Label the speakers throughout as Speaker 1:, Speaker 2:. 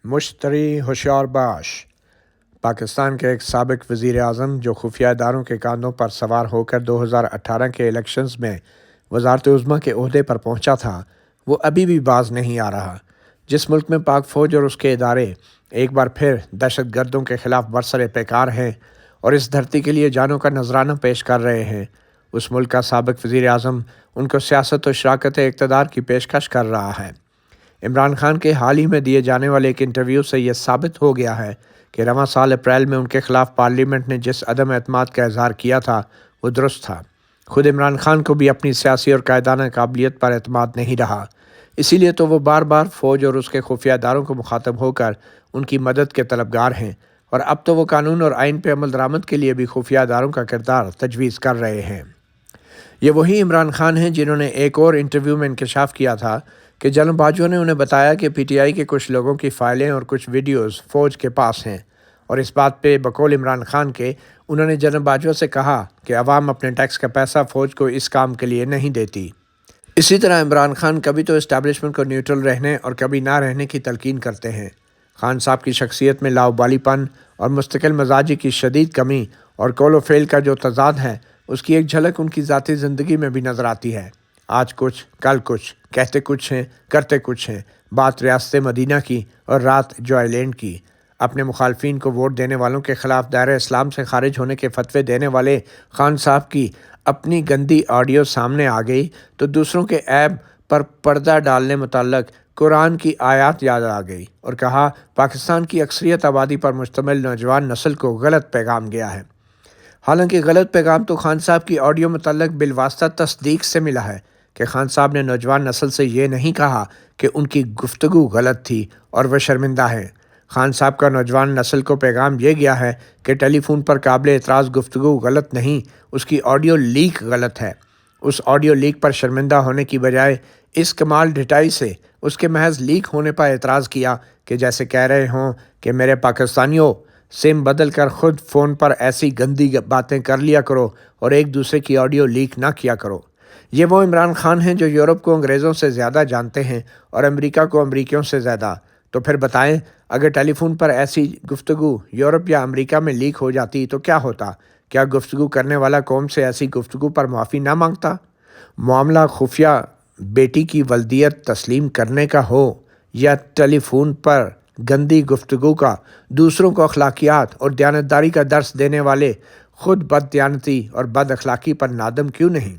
Speaker 1: مشتری ہوشیار باش پاکستان کے ایک سابق وزیر اعظم جو خفیہ اداروں کے کاندھوں پر سوار ہو کر 2018 کے الیکشنز میں وزارت عظمیٰ کے عہدے پر پہنچا تھا، وہ ابھی بھی باز نہیں آ رہا۔ جس ملک میں پاک فوج اور اس کے ادارے ایک بار پھر دہشت گردوں کے خلاف برسر پیکار ہیں اور اس دھرتی کے لیے جانوں کا نذرانہ پیش کر رہے ہیں، اس ملک کا سابق وزیر اعظم ان کو سیاست و شراکت اقتدار کی پیشکش کر رہا ہے۔ عمران خان کے حال ہی میں دیے جانے والے ایک انٹرویو سے یہ ثابت ہو گیا ہے کہ رواں سال اپریل میں ان کے خلاف پارلیمنٹ نے جس عدم اعتماد کا اظہار کیا تھا وہ درست تھا۔ خود عمران خان کو بھی اپنی سیاسی اور قائدانہ قابلیت پر اعتماد نہیں رہا، اسی لیے تو وہ بار بار فوج اور اس کے خفیہ اداروں کو مخاطب ہو کر ان کی مدد کے طلبگار ہیں، اور اب تو وہ قانون اور آئین پہ عمل درآمد کے لیے بھی خفیہ اداروں کا کردار تجویز کر رہے ہیں۔ یہ وہی عمران خان ہیں جنہوں نے ایک اور انٹرویو میں انکشاف کیا تھا کہ جنرل باجوہ نے انہیں بتایا کہ پی ٹی آئی کے کچھ لوگوں کی فائلیں اور کچھ ویڈیوز فوج کے پاس ہیں، اور اس بات پہ بقول عمران خان کے انہوں نے جنرل باجوہ سے کہا کہ عوام اپنے ٹیکس کا پیسہ فوج کو اس کام کے لیے نہیں دیتی۔ اسی طرح عمران خان کبھی تو اسٹیبلشمنٹ کو نیوٹرل رہنے اور کبھی نہ رہنے کی تلقین کرتے ہیں۔ خان صاحب کی شخصیت میں لاؤبالی پن اور مستقل مزاجی کی شدید کمی اور قول و فعل کا جو تضاد ہے، اس کی ایک جھلک ان کی ذاتی زندگی میں بھی نظر آتی ہے۔ آج کچھ، کل کچھ، کہتے کچھ ہیں، کرتے کچھ ہیں۔ بات ریاست مدینہ کی اور رات جو آئیلینڈ کی۔ اپنے مخالفین کو ووٹ دینے والوں کے خلاف دائرہ اسلام سے خارج ہونے کے فتوے دینے والے خان صاحب کی اپنی گندی آڈیو سامنے آ گئی تو دوسروں کے عیب پر پردہ ڈالنے متعلق قرآن کی آیات یاد آ گئی اور کہا پاکستان کی اکثریت آبادی پر مشتمل نوجوان نسل کو غلط پیغام گیا ہے۔ حالانکہ غلط پیغام تو خان صاحب کی آڈیو متعلق بالواسطہ تصدیق سے ملا ہے کہ خان صاحب نے نوجوان نسل سے یہ نہیں کہا کہ ان کی گفتگو غلط تھی اور وہ شرمندہ ہیں۔ خان صاحب کا نوجوان نسل کو پیغام یہ گیا ہے کہ ٹیلی فون پر قابل اعتراض گفتگو غلط نہیں، اس کی آڈیو لیک غلط ہے۔ اس آڈیو لیک پر شرمندہ ہونے کی بجائے اس کمال ڈھٹائی سے اس کے محض لیک ہونے پر اعتراض کیا کہ جیسے کہہ رہے ہوں کہ میرے پاکستانیوں، سم بدل کر خود فون پر ایسی گندی باتیں کر لیا کرو اور ایک دوسرے کی آڈیو لیک نہ کیا کرو۔ یہ وہ عمران خان ہیں جو یورپ کو انگریزوں سے زیادہ جانتے ہیں اور امریکہ کو امریکیوں سے زیادہ۔ تو پھر بتائیں، اگر ٹیلی فون پر ایسی گفتگو یورپ یا امریکہ میں لیک ہو جاتی تو کیا ہوتا؟ کیا گفتگو کرنے والا قوم سے ایسی گفتگو پر معافی نہ مانگتا؟ معاملہ خفیہ بیٹی کی ولدیت تسلیم کرنے کا ہو یا ٹیلی فون پر گندی گفتگو کا، دوسروں کو اخلاقیات اور دیانتداری کا درس دینے والے خود بد دیانتی اور بد اخلاقی پر نادم کیوں نہیں؟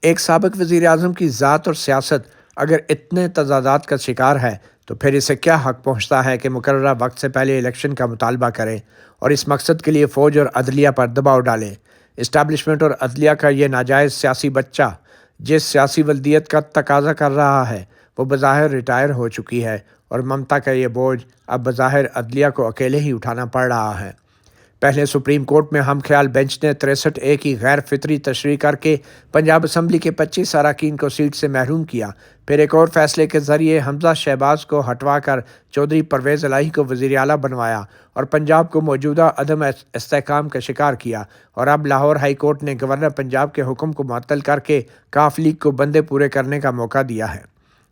Speaker 1: ایک سابق وزیر اعظم کی ذات اور سیاست اگر اتنے تضادات کا شکار ہے تو پھر اسے کیا حق پہنچتا ہے کہ مقررہ وقت سے پہلے الیکشن کا مطالبہ کرے اور اس مقصد کے لیے فوج اور عدلیہ پر دباؤ ڈالے؟ اسٹیبلشمنٹ اور عدلیہ کا یہ ناجائز سیاسی بچہ جس سیاسی ولدیت کا تقاضا کر رہا ہے وہ بظاہر ریٹائر ہو چکی ہے، اور ممتا کا یہ بوجھ اب بظاہر عدلیہ کو اکیلے ہی اٹھانا پڑ رہا ہے۔ پہلے سپریم کورٹ میں ہم خیال بینچ نے 63A کی غیر فطری تشریح کر کے پنجاب اسمبلی کے 25 اراکین کو سیٹ سے محروم کیا، پھر ایک اور فیصلے کے ذریعے حمزہ شہباز کو ہٹوا کر چودھری پرویز الہی کو وزیر اعلیٰ بنوایا اور پنجاب کو موجودہ عدم استحکام کا شکار کیا، اور اب لاہور ہائی کورٹ نے گورنر پنجاب کے حکم کو معطل کر کے کاف لیگ کو بندے پورے کرنے کا موقع دیا ہے۔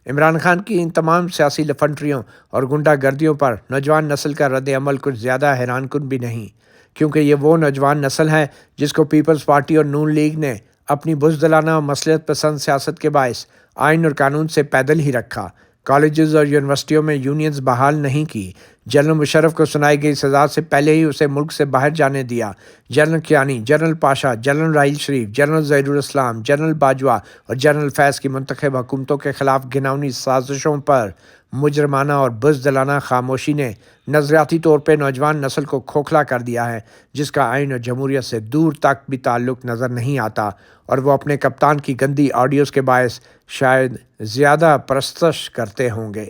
Speaker 1: عمران خان کی ان تمام سیاسی لفنٹریوں اور گنڈا گردیوں پر نوجوان نسل کا رد عمل کچھ زیادہ حیران کن بھی نہیں، کیونکہ یہ وہ نوجوان نسل ہے جس کو پیپلز پارٹی اور نون لیگ نے اپنی بزدلانہ اور مصلحت پسند سیاست کے باعث آئین اور قانون سے پیدل ہی رکھا، کالجز اور یونیورسٹیوں میں یونینز بحال نہیں کی، جنرل مشرف کو سنائی گئی سزا سے پہلے ہی اسے ملک سے باہر جانے دیا، general Kayani, general Pasha, general Raheel Sharif, general Zaheer ul-Islam, general Bajwa اور جنرل فیض کی منتخب حکومتوں کے خلاف گھناؤنی سازشوں پر مجرمانہ اور بزدلانہ خاموشی نے نظریاتی طور پہ نوجوان نسل کو کھوکھلا کر دیا ہے، جس کا آئین اور جمہوریت سے دور تک بھی تعلق نظر نہیں آتا، اور وہ اپنے کپتان کی گندی آڈیوز کے باعث شاید زیادہ پرستش کرتے ہوں گے۔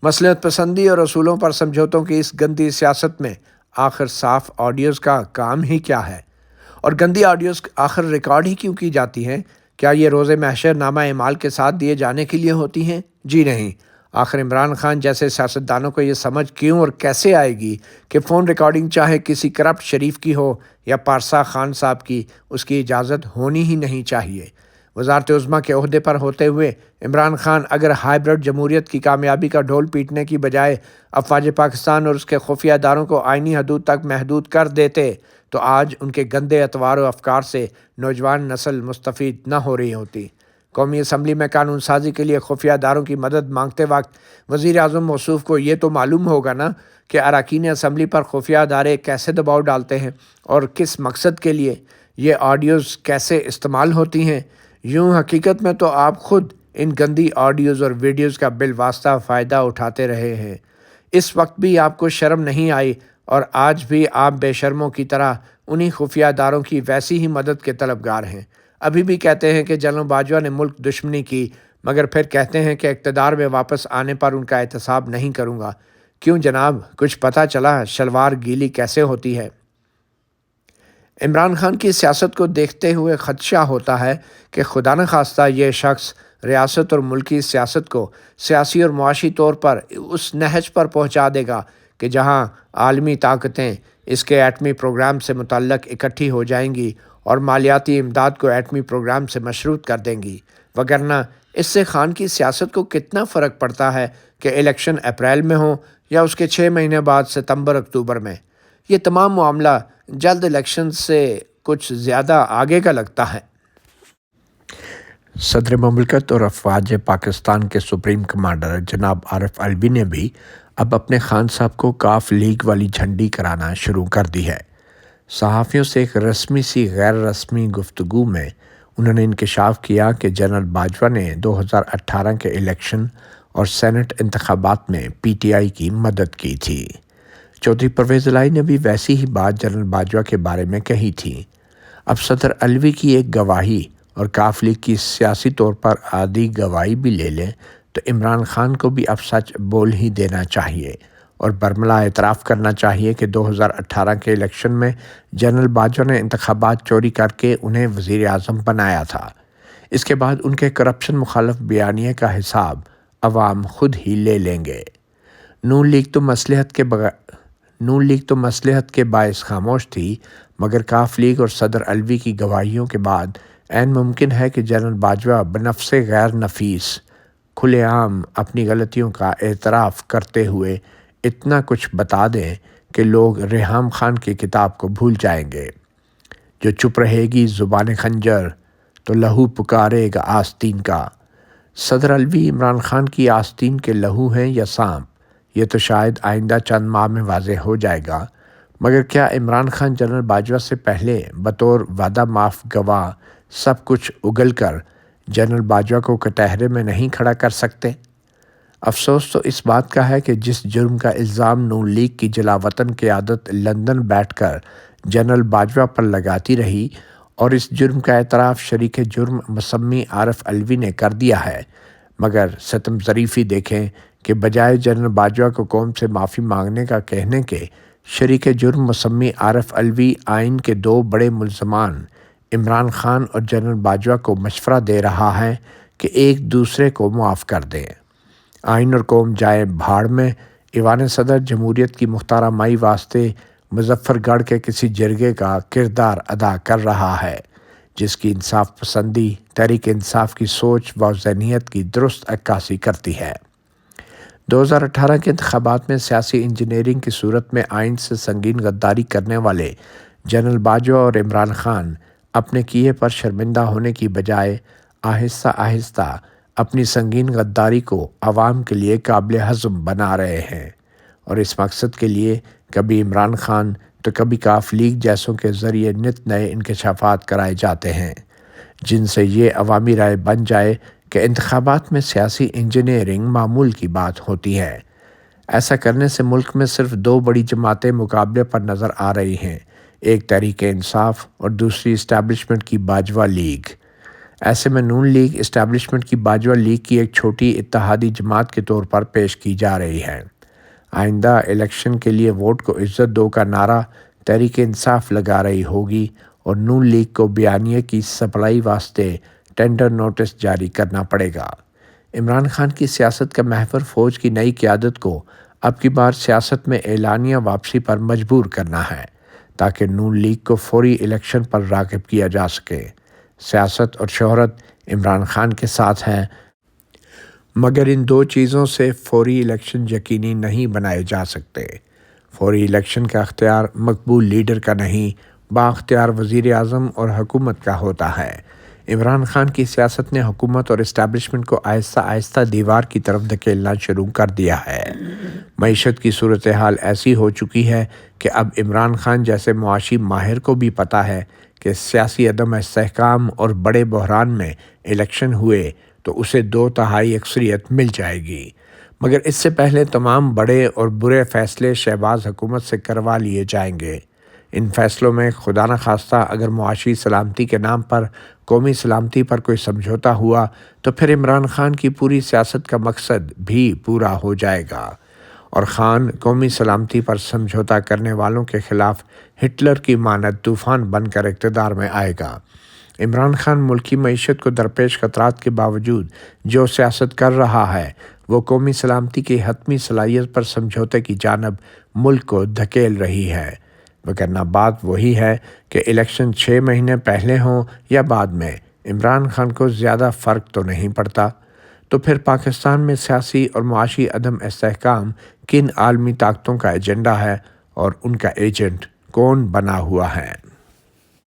Speaker 1: مصلحت پسندی اور اصولوں پر سمجھوتوں کی اس گندی سیاست میں آخر صاف آڈیوز کا کام ہی کیا ہے؟ اور گندی آڈیوز آخر ریکارڈ ہی کیوں کی جاتی ہیں؟ کیا یہ روز محشر نامہ اعمال کے ساتھ دیے جانے کے لیے ہوتی ہیں؟ جی نہیں۔ آخر عمران خان جیسے سیاستدانوں کو یہ سمجھ کیوں اور کیسے آئے گی کہ فون ریکارڈنگ چاہے کسی کرپٹ شریف کی ہو یا پارسا خان صاحب کی، اس کی اجازت ہونی ہی نہیں چاہیے۔ وزارت عظمیٰ کے عہدے پر ہوتے ہوئے عمران خان اگر ہائیبرڈ جمہوریت کی کامیابی کا ڈھول پیٹنے کی بجائے افواج پاکستان اور اس کے خفیہ اداروں کو آئینی حدود تک محدود کر دیتے تو آج ان کے گندے اطوار و افکار سے نوجوان نسل مستفید نہ ہو رہی ہوتی۔ قومی اسمبلی میں قانون سازی کے لیے خفیہ اداروں کی مدد مانگتے وقت وزیر اعظم موصوف کو یہ تو معلوم ہوگا نا کہ اراکین اسمبلی پر خفیہ ادارے کیسے دباؤ ڈالتے ہیں اور کس مقصد کے لیے یہ آڈیوز کیسے استعمال ہوتی ہیں۔ یوں حقیقت میں تو آپ خود ان گندی آڈیوز اور ویڈیوز کا بالواسطہ فائدہ اٹھاتے رہے ہیں۔ اس وقت بھی آپ کو شرم نہیں آئی اور آج بھی آپ بے شرموں کی طرح انہی خفیہ اداروں کی ویسی ہی مدد کے طلبگار ہیں۔ ابھی بھی کہتے ہیں کہ جنرل باجوہ نے ملک دشمنی کی، مگر پھر کہتے ہیں کہ اقتدار میں واپس آنے پر ان کا احتساب نہیں کروں گا۔ کیوں جناب، کچھ پتہ چلا شلوار گیلی کیسے ہوتی ہے؟ عمران خان کی سیاست کو دیکھتے ہوئے خدشہ ہوتا ہے کہ خدا نخواستہ یہ شخص ریاست اور ملکی سیاست کو سیاسی اور معاشی طور پر اس نہج پر پہنچا دے گا کہ جہاں عالمی طاقتیں اس کے ایٹمی پروگرام سے متعلق اکٹھی ہو جائیں گی اور مالیاتی امداد کو ایٹمی پروگرام سے مشروط کر دیں گی، وگرنہ اس سے خان کی سیاست کو کتنا فرق پڑتا ہے کہ الیکشن اپریل میں ہوں یا اس کے 6 مہینے بعد ستمبر اکتوبر میں۔ یہ تمام معاملہ جلد الیکشن سے کچھ زیادہ آگے کا لگتا ہے۔ صدر مملکت اور افواج پاکستان کے سپریم کمانڈر جناب عارف علوی نے بھی اب اپنے خان صاحب کو کاف لیگ والی جھنڈی کرانا شروع کر دی ہے۔ صحافیوں سے ایک رسمی سی غیر رسمی گفتگو میں انہوں نے انکشاف کیا کہ جنرل باجوہ نے 2018 کے الیکشن اور سینٹ انتخابات میں پی ٹی آئی کی مدد کی تھی۔ چودھری پرویز الہی نے بھی ویسی ہی بات جنرل باجوہ کے بارے میں کہی تھی۔ اب صدر علوی کی ایک گواہی اور کاف لیگ کی سیاسی طور پر عادی گواہی بھی لے لیں تو عمران خان کو بھی اب سچ بول ہی دینا چاہیے اور برملا اعتراف کرنا چاہیے کہ 2018 کے الیکشن میں جنرل باجوہ نے انتخابات چوری کر کے انہیں وزیر اعظم بنایا تھا۔ اس کے بعد ان کے کرپشن مخالف بیانیے کا حساب عوام خود ہی لے لیں گے۔ نون لیگ تو مصلحت کے باعث خاموش تھی، مگر کاف لیگ اور صدر علوی کی گواہیوں کے بعد عین ممکن ہے کہ جنرل باجوہ بنفس غیر نفیس کھلے عام اپنی غلطیوں کا اعتراف کرتے ہوئے اتنا کچھ بتا دیں کہ لوگ ریحام خان کی کتاب کو بھول جائیں گے، جو چپ رہے گی زبان خنجر تو لہو پکارے گا آستین کا۔ صدر علوی عمران خان کی آستین کے لہو ہیں یا سانپ، یہ تو شاید آئندہ چند ماہ میں واضح ہو جائے گا، مگر کیا عمران خان جنرل باجوہ سے پہلے بطور وعدہ معاف گواہ سب کچھ اگل کر جنرل باجوہ کو کٹہرے میں نہیں کھڑا کر سکتے؟ افسوس تو اس بات کا ہے کہ جس جرم کا الزام نون لیگ کی جلاوطن قیادت لندن بیٹھ کر جنرل باجوہ پر لگاتی رہی اور اس جرم کا اعتراف شریک جرم مسمی عارف علوی نے کر دیا ہے، مگر ستم ظریفی دیکھیں کہ بجائے جنرل باجوہ کو قوم سے معافی مانگنے کا کہنے کے، شریک جرم مسمی عارف علوی آئین کے 2 بڑے ملزمان عمران خان اور جنرل باجوہ کو مشورہ دے رہا ہے کہ ایک دوسرے کو معاف کر دیں۔ آئین اور قوم جائے بھاڑ میں، ایوان صدر جمہوریت کی مختارہ مائی واسطے مظفر گڑھ کے کسی جرگے کا کردار ادا کر رہا ہے، جس کی انصاف پسندی تحریک انصاف کی سوچ و ذہنیت کی درست عکاسی کرتی ہے۔ 2018 کے انتخابات میں سیاسی انجینئرنگ کی صورت میں آئین سے سنگین غداری کرنے والے جنرل باجوہ اور عمران خان اپنے کیے پر شرمندہ ہونے کی بجائے آہستہ آہستہ اپنی سنگین غداری کو عوام کے لیے قابل ہضم بنا رہے ہیں، اور اس مقصد کے لیے کبھی عمران خان تو کبھی کاف لیگ جیسوں کے ذریعے نت نئے انکشافات کرائے جاتے ہیں، جن سے یہ عوامی رائے بن جائے کہ انتخابات میں سیاسی انجینئرنگ معمول کی بات ہوتی ہے۔ ایسا کرنے سے ملک میں صرف 2 بڑی جماعتیں مقابلے پر نظر آ رہی ہیں، ایک تحریک انصاف اور دوسری اسٹیبلشمنٹ کی باجوہ لیگ۔ ایسے میں نون لیگ اسٹیبلشمنٹ کی باجوہ لیگ کی ایک چھوٹی اتحادی جماعت کے طور پر پیش کی جا رہی ہے۔ آئندہ الیکشن کے لیے ووٹ کو عزت دو کا نعرہ تحریک انصاف لگا رہی ہوگی اور نون لیگ کو بیانیے کی سپلائی واسطے ٹینڈر نوٹس جاری کرنا پڑے گا۔ عمران خان کی سیاست کا محور فوج کی نئی قیادت کو اب کی بار سیاست میں اعلانیہ واپسی پر مجبور کرنا ہے، تاکہ نون لیگ کو فوری الیکشن پر راغب کیا جا سکے۔ سیاست اور شہرت عمران خان کے ساتھ ہیں، مگر ان دو چیزوں سے فوری الیکشن یقینی نہیں بنائے جا سکتے۔ فوری الیکشن کا اختیار مقبول لیڈر کا نہیں، بااختیار وزیر اعظم اور حکومت کا ہوتا ہے۔ عمران خان کی سیاست نے حکومت اور اسٹیبلشمنٹ کو آہستہ آہستہ دیوار کی طرف دھکیلنا شروع کر دیا ہے۔ معیشت کی صورتحال ایسی ہو چکی ہے کہ اب عمران خان جیسے معاشی ماہر کو بھی پتہ ہے کہ سیاسی عدم استحکام اور بڑے بحران میں الیکشن ہوئے تو اسے 2/3 اکثریت مل جائے گی، مگر اس سے پہلے تمام بڑے اور برے فیصلے شہباز حکومت سے کروا لیے جائیں گے۔ ان فیصلوں میں خدا نخواستہ اگر معاشی سلامتی کے نام پر قومی سلامتی پر کوئی سمجھوتا ہوا تو پھر عمران خان کی پوری سیاست کا مقصد بھی پورا ہو جائے گا، اور خان قومی سلامتی پر سمجھوتا کرنے والوں کے خلاف ہٹلر کی مانند طوفان بن کر اقتدار میں آئے گا۔ عمران خان ملکی معیشت کو درپیش خطرات کے باوجود جو سیاست کر رہا ہے وہ قومی سلامتی کی حتمی صلاحیت پر سمجھوتے کی جانب ملک کو دھکیل رہی ہے، وگرنہ بات وہی ہے کہ الیکشن 6 مہینے پہلے ہوں یا بعد میں، عمران خان کو زیادہ فرق تو نہیں پڑتا۔ تو پھر پاکستان میں سیاسی اور معاشی عدم استحکام کن عالمی طاقتوں کا ایجنڈا ہے اور ان کا ایجنٹ کون بنا ہوا ہے؟